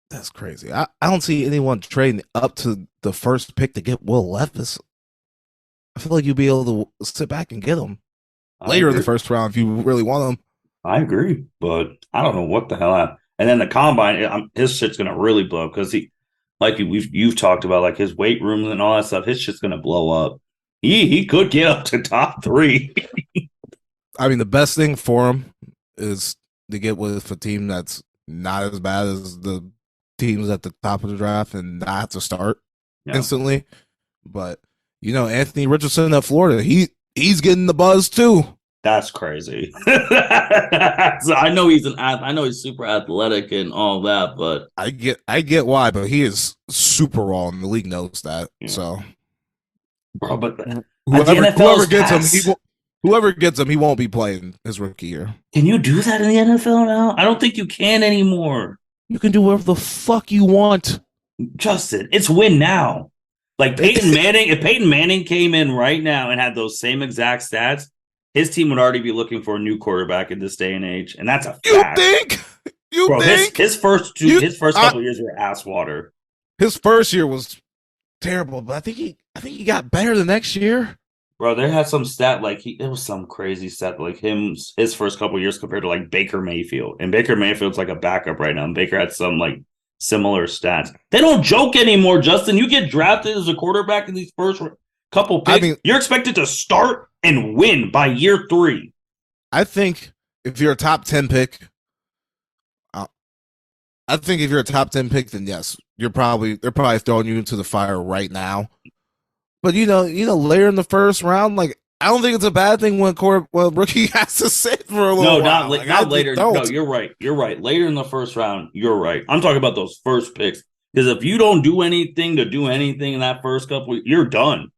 That's crazy. I don't see anyone trading up to the first pick to get Will Levis. I feel like you'd be able to sit back and get him later in the first round if you really want him. I agree, but I don't know what the hell happened. And then the combine, his shit's gonna really blow because you've talked about like his weight room and all that stuff. His shit's gonna blow up. He could get up to top 3. I mean, the best thing for him is to get with a team that's not as bad as the teams at the top of the draft and not have to start instantly. But Anthony Richardson at Florida, he's getting the buzz too. That's crazy. So I know he's super athletic and all that, but I get why, but he is super raw, and the league knows that. Yeah. So, bro, but whoever gets him, he won't be playing his rookie year. Can you do that in the NFL now? I don't think you can anymore. You can do whatever the fuck you want, Justin. It's win now. Like Peyton Manning, if Peyton Manning came in right now and had those same exact stats, his team would already be looking for a new quarterback in this day and age, and that's a fact. You think? His first couple years were ass water. His first year was terrible, but I think he got better the next year. Bro, there had some stat like it was some crazy stat like his first couple years compared to like Baker Mayfield, and Baker Mayfield's like a backup right now. And Baker had some like similar stats. They don't joke anymore, Justin. You get drafted as a quarterback in these first couple picks, you're expected to start and win by year 3. I think if you're a top 10 pick, then yes, they're probably throwing you into the fire right now. But later in the first round, like I don't think it's a bad thing when rookie has to sit for a little while. Not later. No, you're right. You're right. Later in the first round, you're right. I'm talking about those first picks because if you don't do anything in that first couple, you're done.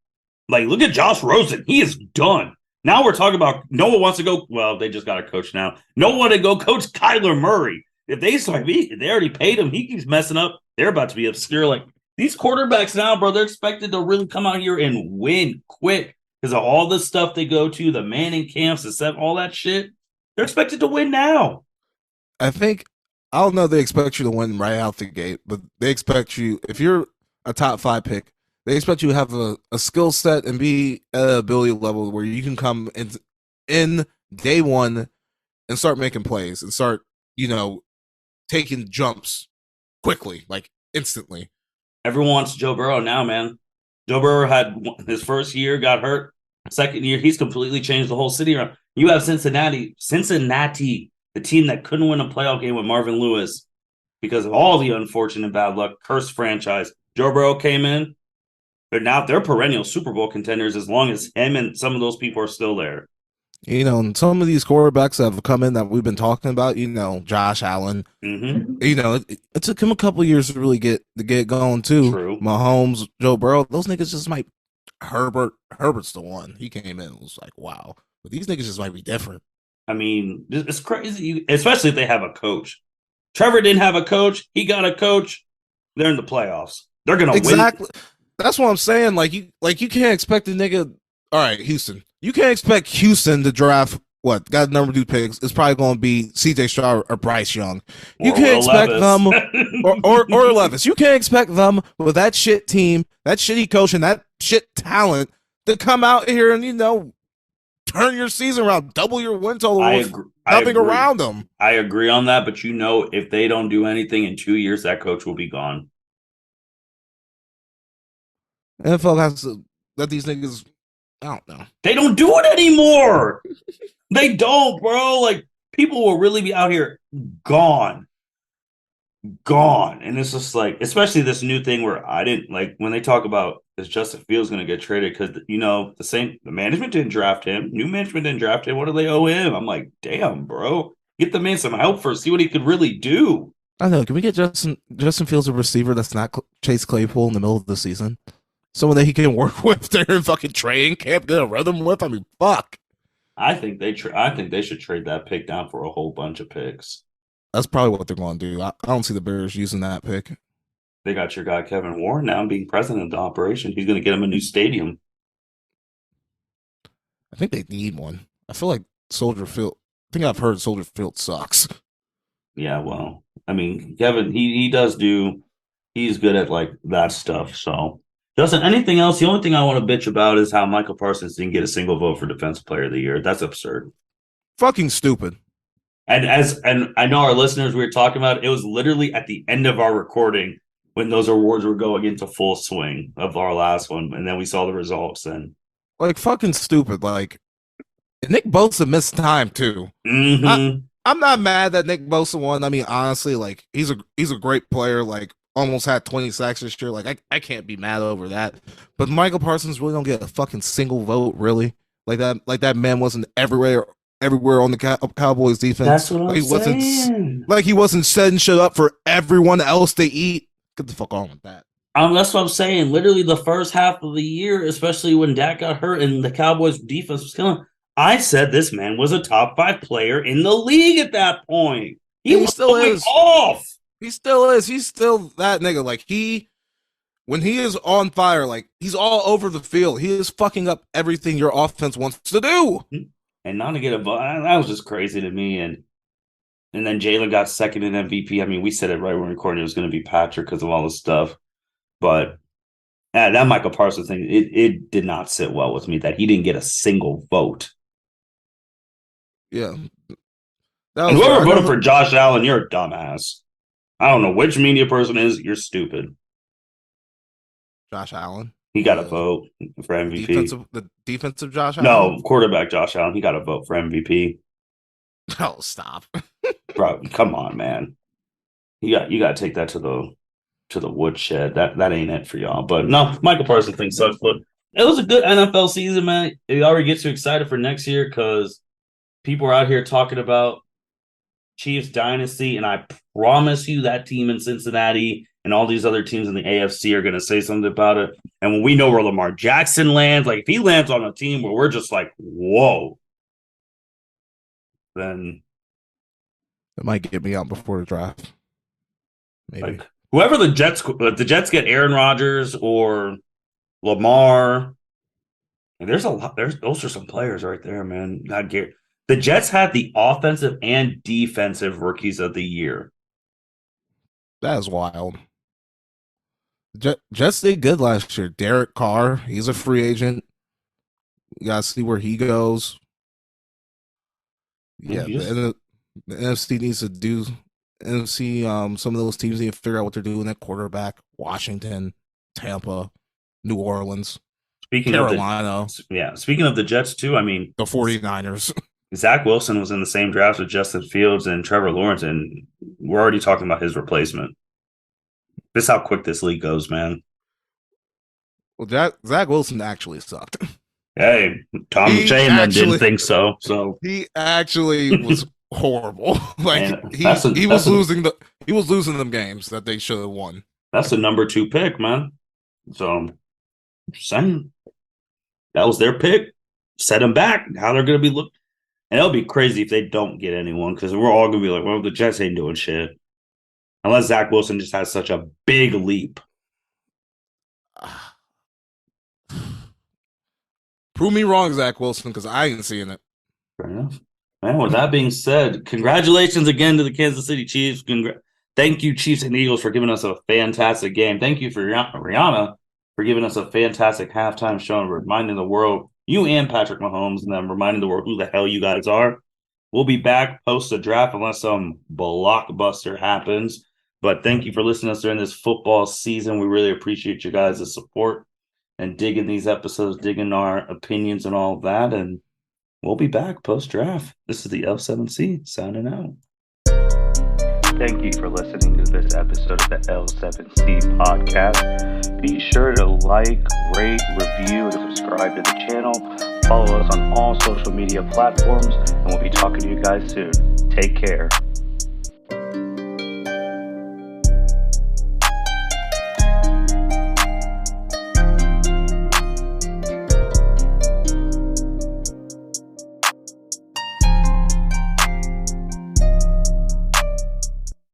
Like, look at Josh Rosen. He is done. Now we're talking about no one wants to go. Well, they just got a coach now. No one to go coach Kyler Murray. If they already paid him, he keeps messing up. They're about to be obscure. Like these quarterbacks now, bro, they're expected to really come out here and win quick because of all the stuff they go to, the Manning camps, all that shit. They're expected to win now. I don't know if they expect you to win right out the gate, but they expect you, if you're a top 5 pick, They expect you to have a skill set and be at an ability level where you can come in day one and start making plays and start, you know, taking jumps quickly, like instantly. Everyone wants Joe Burrow now, man. Joe Burrow had his first year, got hurt. Second year, he's completely changed the whole city around. You have Cincinnati, the team that couldn't win a playoff game with Marvin Lewis because of all the unfortunate bad luck, cursed franchise. Joe Burrow came in. They're perennial Super Bowl contenders as long as him and some of those people are still there. You know, and some of these quarterbacks that have come in that we've been talking about, you know, Josh Allen, you know, it took him a couple years to really get going too. True. Mahomes, Joe Burrow, those niggas just might. Herbert's the one. He came in and was like, wow. But these niggas just might be different. I mean, it's crazy, especially if they have a coach. Trevor didn't have a coach. He got a coach. They're in the playoffs. They're gonna exactly. win. That's what I'm saying. Like you can't expect a nigga. All right, Houston. You can't expect Houston to draft what got number 2 picks. It's probably going to be C.J. Stroud or Bryce Young. You can't expect them or Levis. You can't expect them with that shit team, that shitty coach, and that shit talent to come out here and turn your season around, double your win total. Nothing around them. I agree on that, but if they don't do anything in 2 years, that coach will be gone. NFL has to let these niggas. I don't know. They don't do it anymore. They don't, bro. Like, people will really be out here gone. And it's just like, especially this new thing where I didn't like when they talk about is Justin Fields going to get traded because, the management didn't draft him. New management didn't draft him. What do they owe him? I'm like, damn, bro. Get the man some help first. See what he could really do. I know. Can we get Justin Fields a receiver that's not Chase Claypool in the middle of the season? Someone that he can work with there in fucking training camp, get a rhythm with. I mean, fuck. I think they should trade that pick down for a whole bunch of picks. That's probably what they're going to do. I don't see the Bears using that pick. They got your guy Kevin Warren now being president of the operation. He's going to get him a new stadium. I think they need one. I feel like Soldier Field. I think I've heard Soldier Field sucks. Yeah, well, I mean, Kevin, he does do. He's good at like that stuff. So. Justin, anything else? The only thing I want to bitch about is how Michael Parsons didn't get a single vote for Defensive Player of the Year. That's absurd. Fucking stupid. And I know our listeners, we were talking about, it was literally at the end of our recording when those awards were going into full swing of our last one, and then we saw the results. And like fucking stupid. Like Nick Bosa missed time too. I'm not mad that Nick Bosa won. I mean, honestly, like he's a great player. Like. Almost had 20 sacks this year. Like I can't be mad over that. But Michael Parsons really don't get a fucking single vote, really. Like that man wasn't everywhere on the Cowboys defense. That's what I'm saying. Like he wasn't setting shit up for everyone else to eat. Get the fuck on with that. That's what I'm saying. Literally the first half of the year, especially when Dak got hurt and the Cowboys defense was killing, I said this man was a top 5 player in the league at that point. He still is off. He still is. He's still that nigga. Like when he is on fire, like he's all over the field. He is fucking up everything your offense wants to do. And not to get a vote, that was just crazy to me. And then Jalen got second in MVP. I mean, we said it right when we recorded. It was going to be Patrick because of all this stuff. But that Michael Parsons thing, it did not sit well with me that he didn't get a single vote. Yeah. And whoever voted for Josh Allen, you're a dumbass. I don't know which media person is. You're stupid. Josh Allen. He got a vote for MVP. The defensive Josh Allen? No, quarterback Josh Allen. He got a vote for MVP. Oh, stop. Bro, come on, man. You got to take that to the woodshed. That ain't it for y'all. But no, Michael Parsons thing sucks. But it was a good NFL season, man. It already gets you excited for next year because people are out here talking about Chiefs dynasty, and I promise you that team in Cincinnati and all these other teams in the AFC are going to say something about it. And when we know where Lamar Jackson lands, like if he lands on a team where we're just like, whoa, then it might get me out before the draft. Maybe like, whoever the Jets get Aaron Rodgers or Lamar. And there's a lot. Those are some players right there, man. The Jets had the offensive and defensive rookies of the year. That is wild. Jets did good last year. Derek Carr, he's a free agent. You gotta see where he goes. Yeah, the NFC needs to do NFC. Some of those teams need to figure out what they're doing at quarterback. Washington, Tampa, New Orleans, Carolina. Speaking of the Jets too, I mean the 49ers. Zach Wilson was in the same draft with Justin Fields and Trevor Lawrence, and we're already talking about his replacement. This is how quick this league goes, man. Well, Zach Wilson actually sucked. Hey, Tom Jalen didn't think so. So he actually was horrible. Like he was losing them games that they should have won. That's the number 2 pick, man. So saying that was their pick. Set them back. How they're going to be looking. And it'll be crazy if they don't get anyone because we're all going to be like, well, the Jets ain't doing shit. Unless Zach Wilson just has such a big leap. Prove me wrong, Zach Wilson, because I ain't seeing it. Fair enough. Man, with that being said, congratulations again to the Kansas City Chiefs. Thank you, Chiefs and Eagles, for giving us a fantastic game. Thank you for Rihanna for giving us a fantastic halftime show and reminding the world, you and Patrick Mahomes, and them reminding the world who the hell you guys are. We'll be back post the draft unless some blockbuster happens. But thank you for listening to us during this football season. We really appreciate you guys' support and digging these episodes, digging our opinions and all of that. And we'll be back post-draft. This is the L7C signing out. Thank you for listening to this episode of the L7C podcast. Be sure to like, rate, review, and subscribe to the channel. Follow us on all social media platforms, and we'll be talking to you guys soon. Take care.